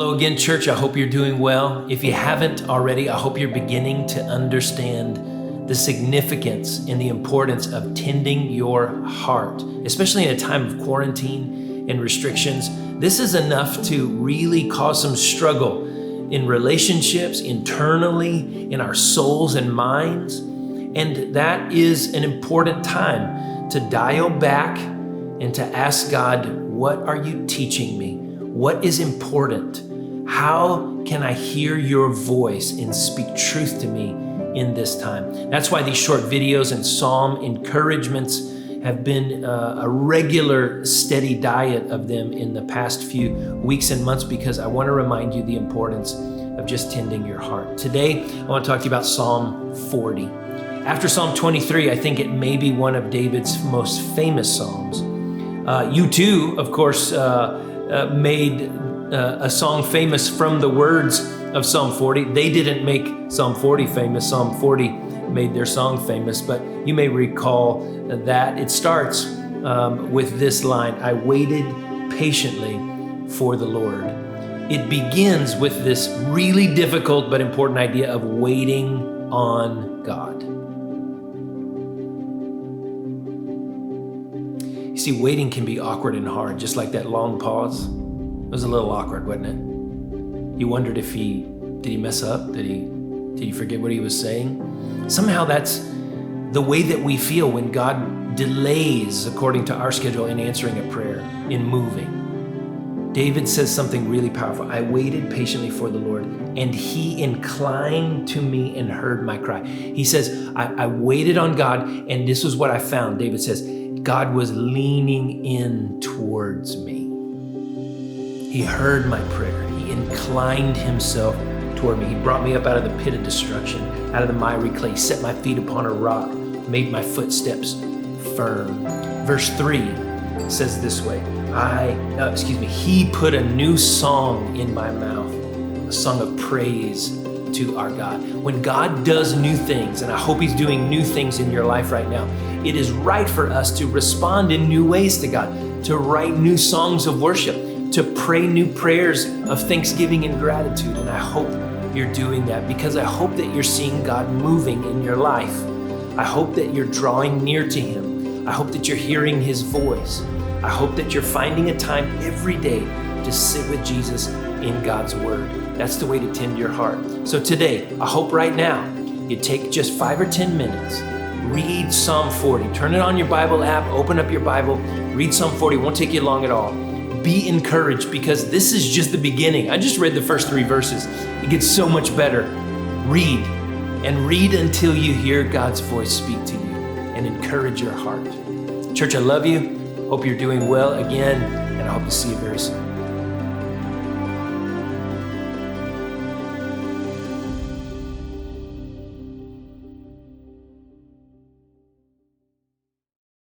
Hello again, church. I hope you're doing well. If you haven't already, I hope you're beginning to understand the significance and the importance of tending your heart, especially in a time of quarantine and restrictions. This is enough to really cause some struggle in relationships, internally, in our souls and minds. And that is an important time to dial back and to ask God, what are you teaching me? What is important? How can I hear your voice and speak truth to me in this time? That's why these short videos and psalm encouragements have been a regular, steady diet of them in the past few weeks and months, because I want to remind you the importance of just tending your heart. Today, I want to talk to you about Psalm 40. After Psalm 23, I think it may be one of David's most famous psalms. U2, of course, made a song famous from the words of Psalm 40. They didn't make Psalm 40 famous. Psalm 40 made their song famous, but you may recall that it starts with this line, I waited patiently for the Lord. It begins with this really difficult but important idea of waiting on God. You see, waiting can be awkward and hard, just like that long pause. It was a little awkward, wasn't it? You wondered if did he mess up? Did he forget what he was saying? Somehow that's the way that we feel when God delays according to our schedule in answering a prayer, in moving. David says something really powerful. I waited patiently for the Lord, and he inclined to me and heard my cry. He says, I waited on God, and this was what I found. David says, God was leaning in towards me. He heard my prayer. He inclined himself toward me. He brought me up out of the pit of destruction, out of the miry clay, set my feet upon a rock, made my footsteps firm. Verse 3 says this way, he put a new song in my mouth, a song of praise to our God. When God does new things, and I hope he's doing new things in your life right now, it is right for us to respond in new ways to God, to write new songs of worship, to pray new prayers of thanksgiving and gratitude. And I hope you're doing that, because I hope that you're seeing God moving in your life. I hope that you're drawing near to him. I hope that you're hearing his voice. I hope that you're finding a time every day to sit with Jesus in God's word. That's the way to tend your heart. So today, I hope right now you take just 5 or 10 minutes, read Psalm 40. Turn it on your Bible app, open up your Bible, read Psalm 40. It won't take you long at all. Be encouraged, because this is just the beginning. I just read the first 3 verses. It gets so much better. Read, and read until you hear God's voice speak to you and encourage your heart. Church, I love you. Hope you're doing well again, and I hope to see you very soon.